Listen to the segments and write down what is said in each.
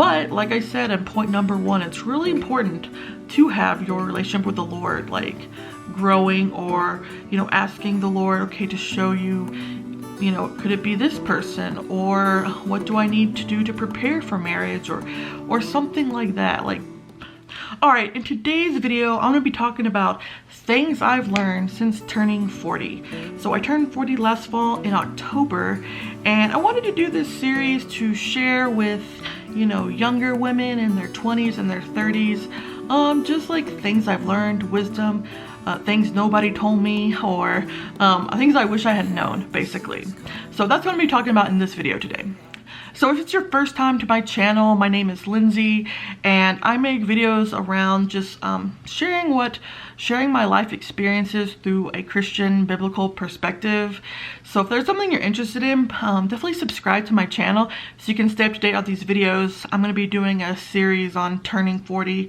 But like I said in point number 1, it's really important to have your relationship with the Lord, like growing, or, you know, asking the Lord, okay, to show you, you know, could it be this person, or what do I need to do to prepare for marriage, or something like that. Like, all right, in today's video, I'm gonna be talking about things I've learned since turning 40. So I turned 40 last fall in October, and I wanted to do this series to share with, you know, younger women in their 20s and their 30s, just like things I've learned, wisdom, things nobody told me, or things I wish I had known, basically. So that's what I'm gonna be talking about in this video today. So if it's your first time to my channel, my name is Lindsay, and I make videos around just sharing my life experiences through a Christian biblical perspective. So if there's something you're interested in, definitely subscribe to my channel so you can stay up to date on these videos. I'm going to be doing a series on turning 40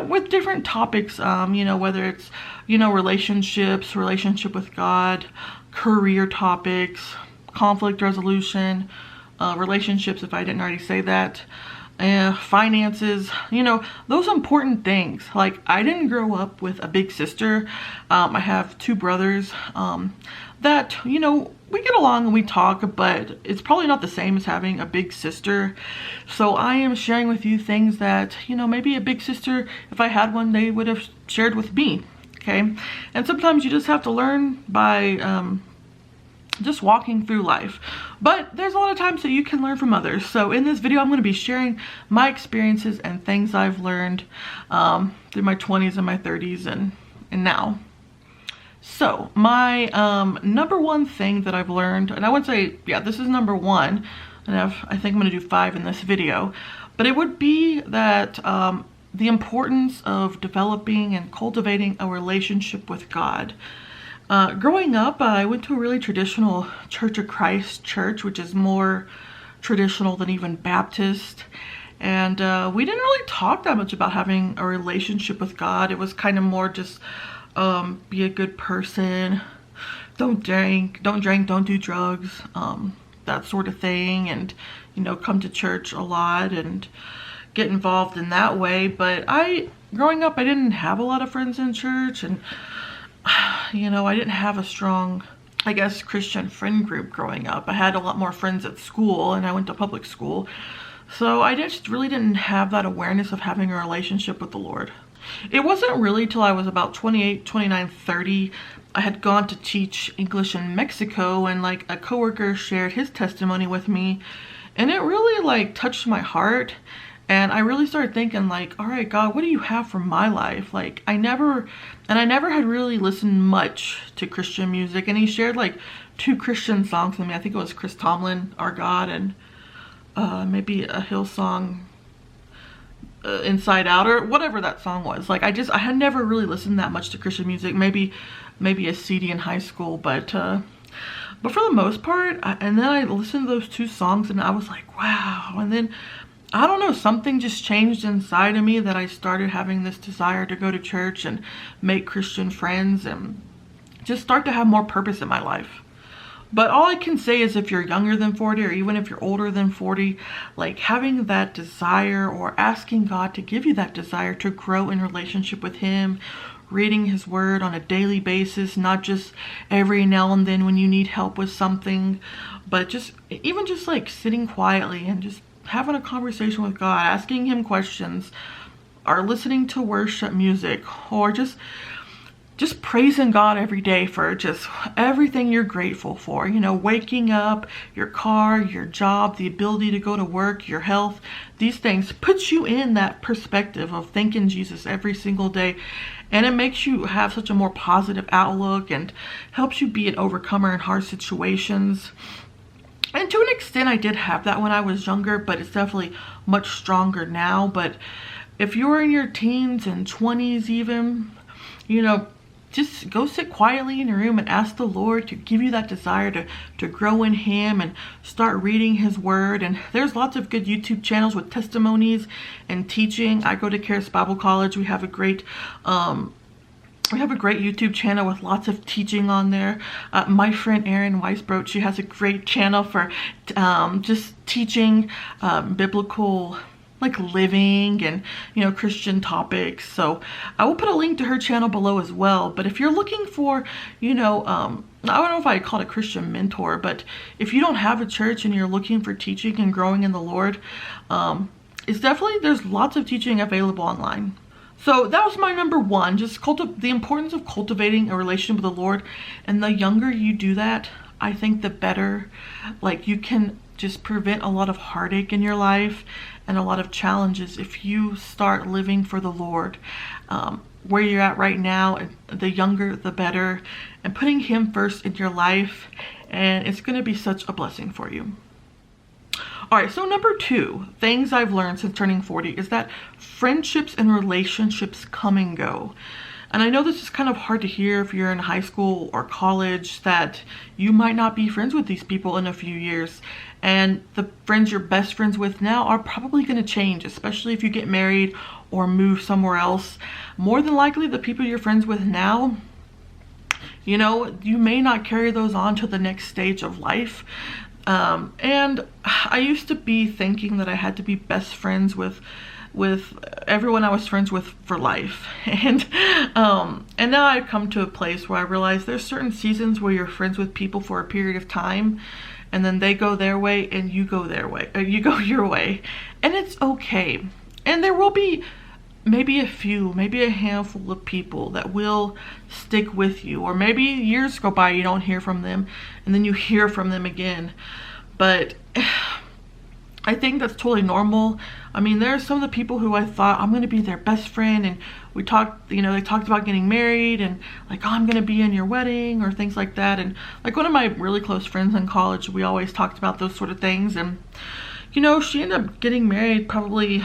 with different topics, you know, whether it's, you know, relationships, relationship with God, career topics, conflict resolution, relationships, if I didn't already say that, finances, you know, those important things. Like, I didn't grow up with a big sister. I have 2 brothers that, you know, we get along and we talk, but it's probably not the same as having a big sister. So I am sharing with you things that, you know, maybe a big sister, if I had one, they would have shared with me. Okay. And sometimes you just have to learn by just walking through life, but there's a lot of times that you can learn from others. So in this video, I'm going to be sharing my experiences and things I've learned through my 20s and my 30s and now. So my number 1 thing that I've learned, and I would say, yeah, this is number 1, and I think I'm going to do 5 in this video, but it would be that the importance of developing and cultivating a relationship with God. Growing up, I went to a really traditional Church of Christ church, which is more traditional than even Baptist. And we didn't really talk that much about having a relationship with God. It was kind of more just be a good person, don't drink, don't do drugs, that sort of thing. And, you know, come to church a lot and get involved in that way. But growing up, I didn't have a lot of friends in church, and you know, I didn't have a strong, I guess, Christian friend group growing up. I had a lot more friends at school, and I went to public school. So I just really didn't have that awareness of having a relationship with the Lord. It wasn't really till I was about 28, 29, 30. I had gone to teach English in Mexico, and like a coworker shared his testimony with me, and it really like touched my heart. And I really started thinking, like, all right, God, what do you have for my life? Like, I never had really listened much to Christian music. And he shared like 2 Christian songs with me. I think it was Chris Tomlin, Our God, and maybe a Hillsong, Inside Out, or whatever that song was. Like, I had never really listened that much to Christian music. Maybe a CD in high school, but for the most part, and then I listened to those 2 songs, and I was like, wow. And then, I don't know, something just changed inside of me that I started having this desire to go to church and make Christian friends and just start to have more purpose in my life. But all I can say is, if you're younger than 40, or even if you're older than 40, like having that desire, or asking God to give you that desire to grow in relationship with Him, reading His Word on a daily basis, not just every now and then when you need help with something, but even just like sitting quietly and just having a conversation with God, asking Him questions, or listening to worship music, or just praising God every day for just everything you're grateful for. You know, waking up, your car, your job, the ability to go to work, your health. These things put you in that perspective of thanking Jesus every single day. And it makes you have such a more positive outlook and helps you be an overcomer in hard situations. And to an extent, I did have that when I was younger, but it's definitely much stronger now. But if you're in your teens and 20s even, you know, just go sit quietly in your room and ask the Lord to give you that desire to grow in Him and start reading His Word. And there's lots of good YouTube channels with testimonies and teaching. I go to Charis Bible College. We have a great YouTube channel with lots of teaching on there. My friend Erin Weisbrot, she has a great channel for just teaching biblical like living and, you know, Christian topics. So I will put a link to her channel below as well. But if you're looking for, you know, I don't know if I call it a Christian mentor, but if you don't have a church and you're looking for teaching and growing in the Lord, it's definitely, there's lots of teaching available online. So that was my number one, just the importance of cultivating a relationship with the Lord. And the younger you do that, I think the better, like, you can just prevent a lot of heartache in your life and a lot of challenges if you start living for the Lord. Where you're at right now, the younger the better, and putting Him first in your life, and it's going to be such a blessing for you. All right, so number two, things I've learned since turning 40 is that friendships and relationships come and go. And I know this is kind of hard to hear if you're in high school or college, that you might not be friends with these people in a few years. And the friends you're best friends with now are probably going to change, especially if you get married or move somewhere else. More than likely, the people you're friends with now, you know, you may not carry those on to the next stage of life. And I used to be thinking that I had to be best friends with everyone I was friends with for life. And now I've come to a place where I realize there's certain seasons where you're friends with people for a period of time, and then they go their way and you go their way, or you go your way, and it's okay. And there will be maybe a handful of people that will stick with you, or maybe years go by, you don't hear from them, and then you hear from them again. But I think that's totally normal. I mean, there are some of the people who I thought I'm going to be their best friend, and we talked, you know, they talked about getting married and like, oh, I'm going to be in your wedding or things like that. And like one of my really close friends in college, we always talked about those sort of things. And, you know, she ended up getting married probably,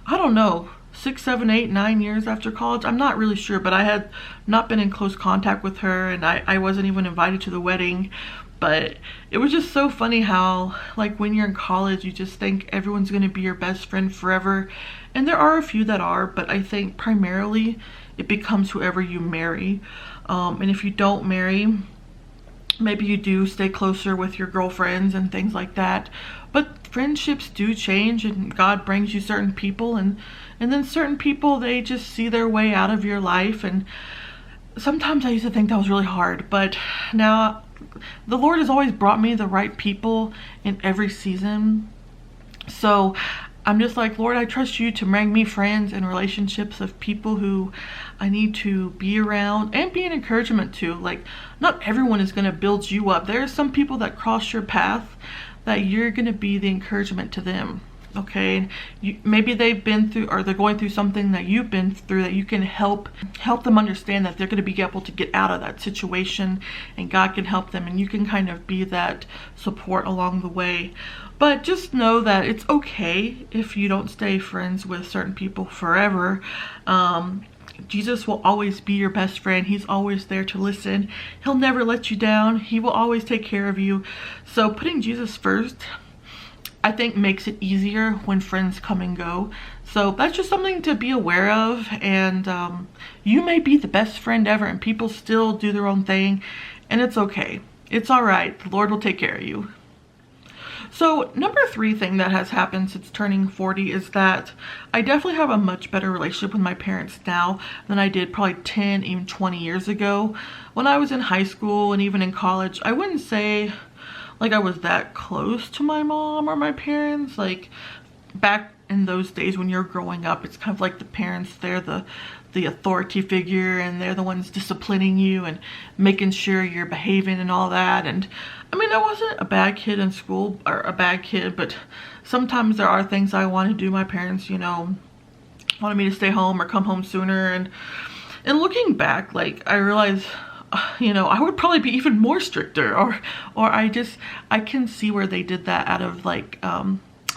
I don't know, 6, 7, 8, 9 years after college. I'm not really sure, but I had not been in close contact with her, and I wasn't even invited to the wedding. But it was just so funny how, like, when you're in college, you just think everyone's going to be your best friend forever. And there are a few that are, but I think primarily it becomes whoever you marry. And if you don't marry, maybe you do stay closer with your girlfriends and things like that. But friendships do change, and God brings you certain people, and then certain people, they just see their way out of your life. And sometimes I used to think that was really hard, but now the Lord has always brought me the right people in every season. So I'm just like, Lord, I trust you to bring me friends and relationships of people who I need to be around and be an encouragement to. Like, not everyone is going to build you up. There are some people that cross your path that you're going to be the encouragement to them. Okay, maybe they've been through, or they're going through something that you've been through, that you can help them understand that they're going to be able to get out of that situation, and God can help them, and you can kind of be that support along the way. But just know that it's okay if you don't stay friends with certain people forever. Jesus will always be your best friend. He's always there to listen. He'll never let you down. He will always take care of you. So putting Jesus first, I think, makes it easier when friends come and go. So that's just something to be aware of. And you may be the best friend ever, and people still do their own thing, and it's okay. It's all right. The Lord will take care of you. So number 3 thing that has happened since turning 40 is that I definitely have a much better relationship with my parents now than I did probably 10, even 20 years ago. When I was in high school and even in college, I wouldn't say like I was that close to my mom or my parents. Like, back in those days when you're growing up, it's kind of like the parents, they're the authority figure, and they're the ones disciplining you and making sure you're behaving and all that. And I mean, I wasn't a bad kid in school, or a bad kid, but sometimes there are things I want to do. My parents, you know, wanted me to stay home or come home sooner. And looking back, like, I realized, you know, I would probably be even more stricter, or I can see where they did that out of like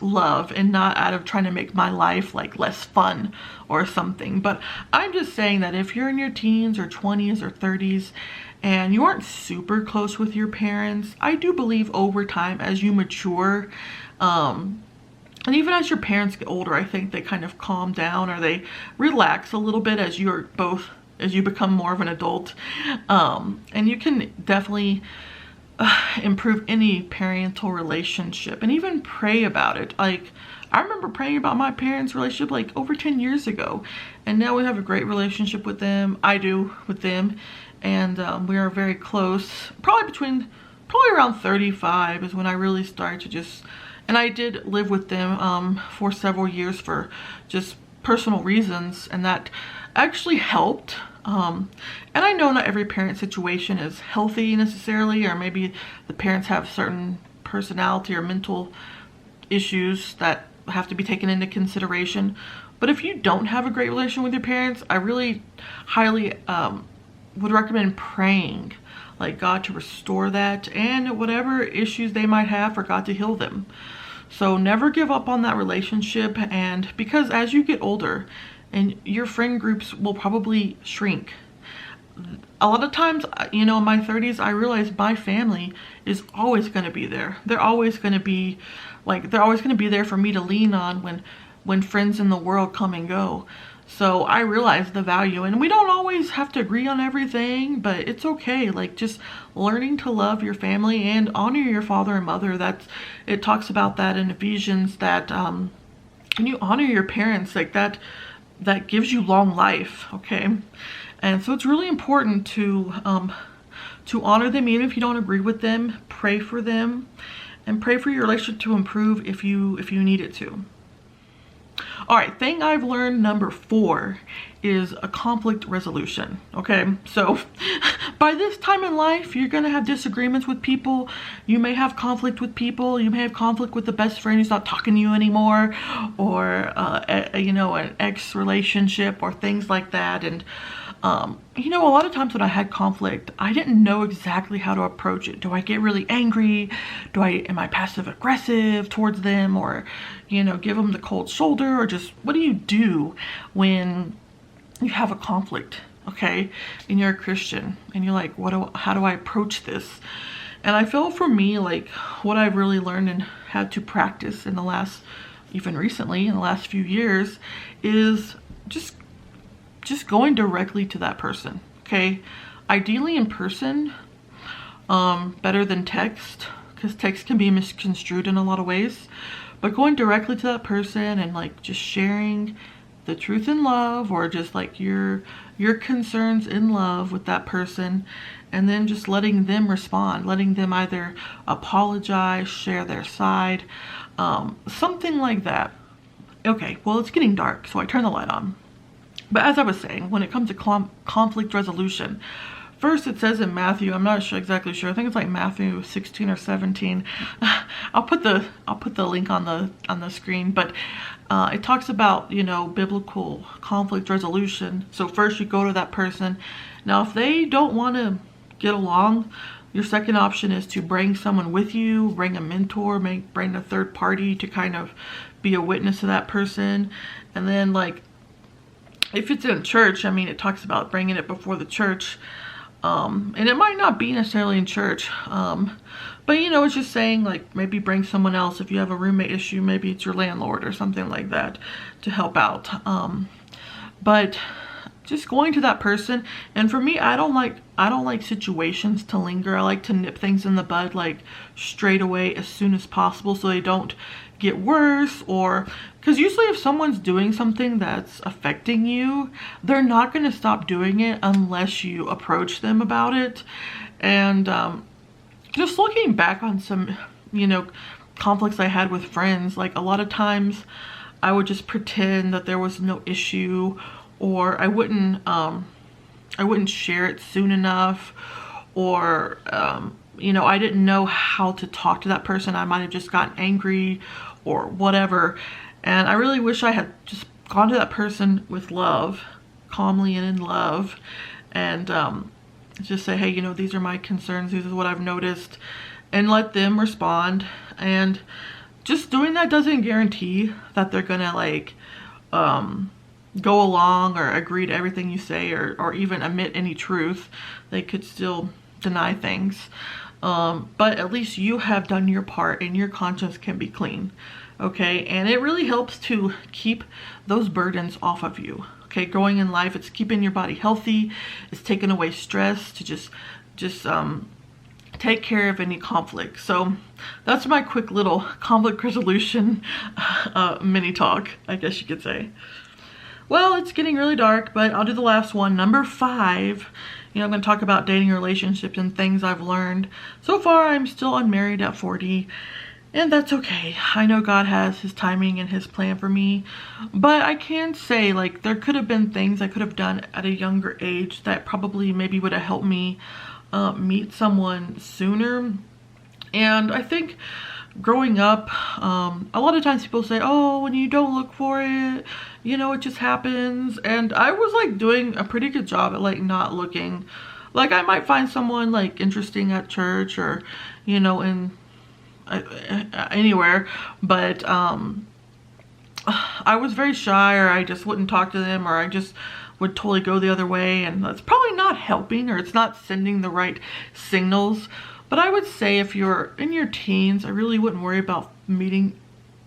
love, and not out of trying to make my life like less fun or something. But I'm just saying that if you're in your teens or 20s or 30s and you aren't super close with your parents, I do believe over time, as you mature, and even as your parents get older, I think they kind of calm down, or they relax a little bit as you become more of an adult. And you can definitely improve any parental relationship, and even pray about it. Like, I remember praying about my parents' relationship like over 10 years ago, and now we have a great relationship with them. I do with them, and we are very close. Probably around 35 is when I really started to just, and I did live with them for several years for just personal reasons, and that actually helped. And I know not every parent situation is healthy necessarily, or maybe the parents have certain personality or mental issues that have to be taken into consideration. But if you don't have a great relation with your parents, I really highly would recommend praying like God to restore that, and whatever issues they might have, for God to heal them. So never give up on that relationship, and because as you get older and your friend groups will probably shrink. A lot of times, you know, in my 30s, I realized my family is always going to be there. They're always going to be there for me to lean on when friends in the world come and go. So I realized the value, and we don't always have to agree on everything, but it's okay. Like, just learning to love your family and honor your father and mother. It talks about that in Ephesians, that when you honor your parents, like that gives you long life. Okay. And so it's really important to honor them, even if you don't agree with them. Pray for them, and pray for your relationship to improve if you need it to. All right, thing I've learned, number 4, is a conflict resolution. Okay, so by this time in life, you're gonna have disagreements with people. You may have conflict with people. You may have conflict with the best friend who's not talking to you anymore, or you know, an ex relationship, or things like that. And you know, a lot of times when I had conflict, I didn't know exactly how to approach it. Do I get really angry? Am I passive aggressive towards them, or, you know, give them the cold shoulder, or just, what do you do when you have a conflict, okay, and you're a Christian, and you're like, how do I approach this? And I feel for me, like, what I've really learned and had to practice in the last, even recently, in the last few years, is just going directly to that person. Okay, ideally in person, better than text, because text can be misconstrued in a lot of ways. But going directly to that person and like just sharing the truth in love, or just like your concerns in love with that person, and then just letting them respond, letting them either apologize, share their side, something like that. Okay, well, it's getting dark, so I turn the light on. But as I was saying, when it comes to conflict resolution, first it says in Matthew, I'm not exactly sure, I think it's like Matthew 16 or 17. I'll put the link on the screen, but it talks about, you know, biblical conflict resolution. So first you go to that person. Now, if they don't want to get along, your second option is to bring someone with you, bring a mentor, bring a third party to kind of be a witness to that person. And then, like, if it's in church, I mean, it talks about bringing it before the church. And it might not be necessarily in church. But, you know, it's just saying, like, maybe bring someone else. If you have a roommate issue, maybe it's your landlord or something like that to help out. But just going to that person. And for me, I don't like situations to linger. I like to nip things in the bud, like, straight away as soon as possible, so they don't get worse. Or because usually if someone's doing something that's affecting you, they're not going to stop doing it unless you approach them about it. And just looking back on some, you know, conflicts I had with friends, like, a lot of times I would just pretend that there was no issue, or I wouldn't share it soon enough, or you know, I didn't know how to talk to that person. I might have just gotten angry or whatever. And I really wish I had just gone to that person with love, calmly and in love, and just say, hey, you know, these are my concerns, this is what I've noticed, and let them respond. And just doing that doesn't guarantee that they're gonna, like, go along or agree to everything you say, or even admit any truth. They could still deny things. But at least you have done your part, and your conscience can be clean. Okay, and it really helps to keep those burdens off of you. Okay, growing in life, it's keeping your body healthy. It's taking away stress, to just take care of any conflict. So that's my quick little conflict resolution mini talk, I guess you could say. Well, it's getting really dark, but I'll do the last one. Number 5, I'm going to talk about dating, relationships, and things I've learned. So far, I'm still unmarried at 40, and that's okay. I know God has his timing and his plan for me, but I can say, like, there could have been things I could have done at a younger age that probably maybe would have helped me meet someone sooner. And I think growing up, a lot of times people say, oh, when you don't look for it, it just happens. And I was like doing a pretty good job at like not looking. Like I might find someone like interesting at church or, anywhere, but I was very shy, or I just wouldn't talk to them, or I just would totally go the other way, and that's probably not helping, or it's not sending the right signals. But I would say if you're in your teens, I really wouldn't worry about meeting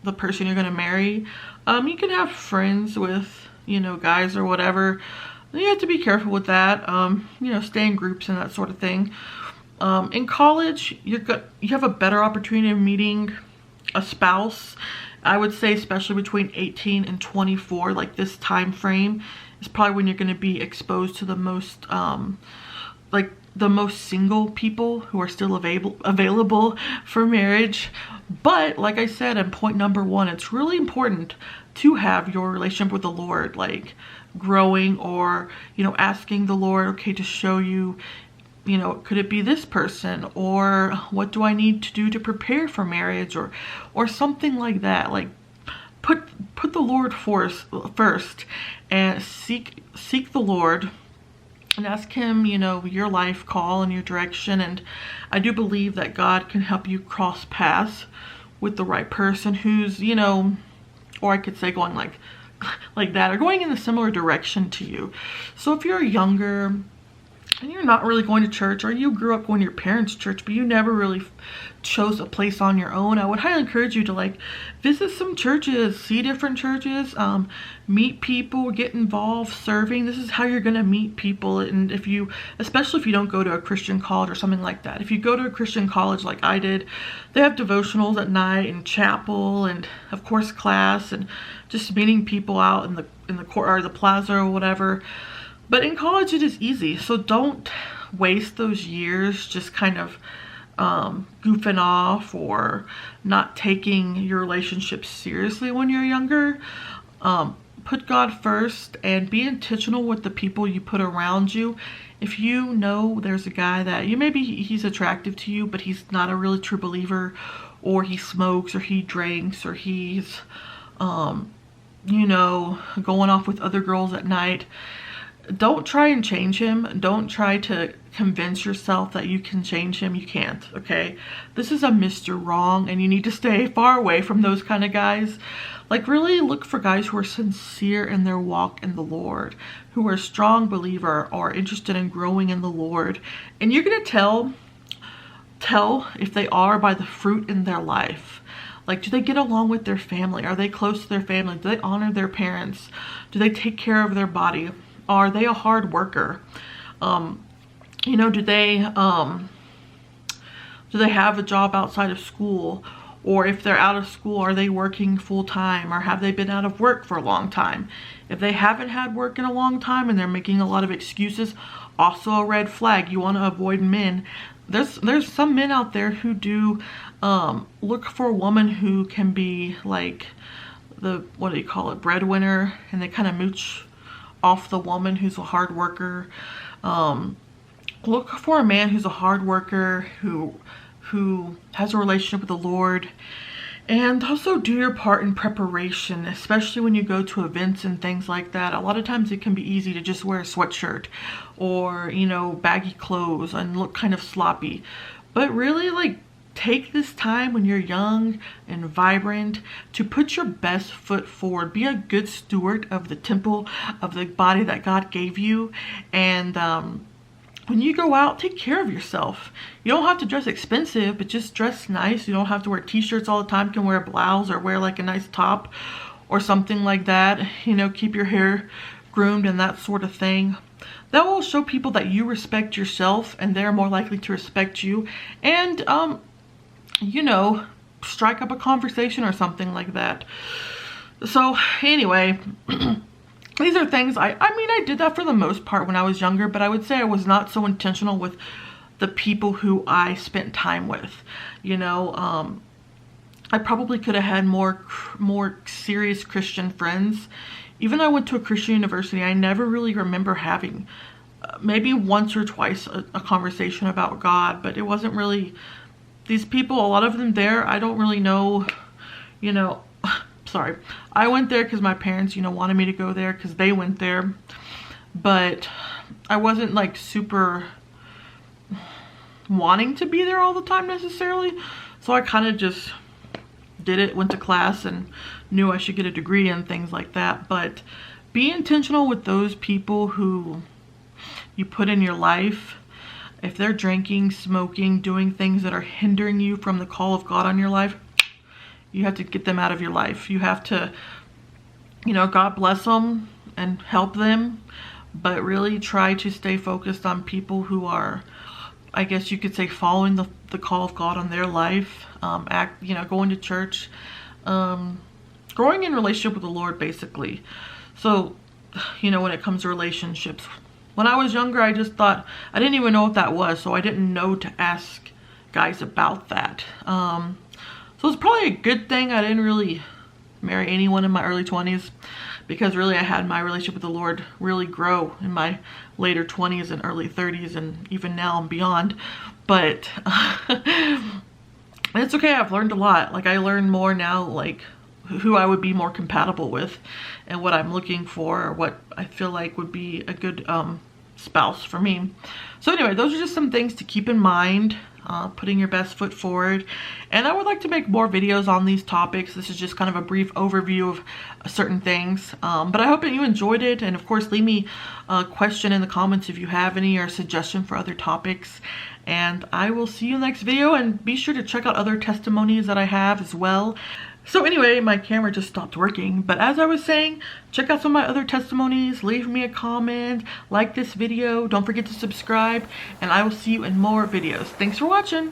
the person you're going to marry. You can have friends with, guys or whatever. You have to be careful with that. Stay in groups and that sort of thing. In college, you have a better opportunity of meeting a spouse. I would say especially between 18 and 24, like this time frame is probably when you're going to be exposed to the most the most single people who are still available for marriage. But like I said in point number 1, it's really important to have your relationship with the Lord like growing, or asking the Lord, okay, to show you, could it be this person, or what do I need to do to prepare for marriage, or something like that. Like put the Lord first and seek the Lord and ask him, your life call and your direction. And I do believe that God can help you cross paths with the right person who's, or I could say going like that, or going in a similar direction to you. So if you're younger and you're not really going to church, or you grew up going to your parents' church, but you never really chose a place on your own, I would highly encourage you to like visit some churches, see different churches, meet people, get involved, serving. This is how you're going to meet people. And especially if you don't go to a Christian college or something like that. If you go to a Christian college like I did, they have devotionals at night and chapel, and of course class, and just meeting people out in the court or the plaza or whatever. But in college, it is easy. So don't waste those years just kind of goofing off or not taking your relationship seriously when you're younger. Put God first and be intentional with the people you put around you. If you know there's a guy that maybe he's attractive to you, but he's not a really true believer, or he smokes, or he drinks, or he's, going off with other girls at night, don't try and change him. Don't try to convince yourself that you can change him. You can't, okay? This is a Mr. Wrong, and you need to stay far away from those kind of guys. Like, really look for guys who are sincere in their walk in the Lord, who are a strong believer or interested in growing in the Lord. And you're going to tell if they are by the fruit in their life. Like, do they get along with their family? Are they close to their family? Do they honor their parents? Do they take care of their body? Are they a hard worker? Do they have a job outside of school? Or if they're out of school, are they working full time, or have they been out of work for a long time? If they haven't had work in a long time and they're making a lot of excuses, also a red flag. You want to avoid men. There's some men out there who do look for a woman who can be like the, breadwinner, and they kind of mooch off the woman who's a hard worker. Look for a man who's a hard worker, who has a relationship with the Lord. And also do your part in preparation, especially when you go to events and things like that. A lot of times it can be easy to just wear a sweatshirt or, baggy clothes and look kind of sloppy. But really, like, take this time when you're young and vibrant to put your best foot forward. Be a good steward of the temple of the body that God gave you. And when you go out, take care of yourself. You don't have to dress expensive, but just dress nice. You don't have to wear t-shirts all the time. You can wear a blouse or wear like a nice top or something like that. Keep your hair groomed and that sort of thing. that will show people that you respect yourself, and they're more likely to respect you, and you know, strike up a conversation or something like that. So anyway, these are things I mean, I did that for the most part when I was younger, but I would say I was not so intentional with the people who I spent time with. You know, I probably could have had more serious Christian friends. Even though I went to a Christian university, I never really remember having maybe once or twice a conversation about God, but it wasn't really these people, a lot of them there, I don't really know, you know. Sorry, I went there because my parents, you know, wanted me to go there because they went there, but I wasn't like super wanting to be there all the time necessarily. So I kind of just did it, went to class, and knew I should get a degree and things like that. But be intentional with those people who you put in your life. If they're drinking, smoking, doing things that are hindering you from the call of God on your life, you have to get them out of your life. You have to, you know, God bless them and help them, but really try to stay focused on people who are, I guess you could say, following the call of God on their life, you know, going to church, growing in relationship with the Lord, basically. So, you know, when it comes to relationships, when I was younger, I just thought, I didn't even know what that was, so I didn't know to ask guys about that. So it's probably a good thing I didn't really marry anyone in my early 20s, because really I had my relationship with the Lord really grow in my later 20s and early 30s, and even now and beyond. But it's okay, I've learned a lot. Like, I learn more now, like who I would be more compatible with and what I'm looking for, or what I feel like would be a good spouse for me. So anyway, those are just some things to keep in mind. Putting your best foot forward, and I would like to make more videos on these topics. This is just kind of a brief overview of certain things, but I hope that you enjoyed it, and of course leave me a question in the comments if you have any, or a suggestion for other topics, and I will see you in the next video. And be sure to check out other testimonies that I have as well. So anyway, my camera just stopped working, but as I was saying, check out some of my other testimonies, leave me a comment, like this video, don't forget to subscribe, and I will see you in more videos. Thanks for watching.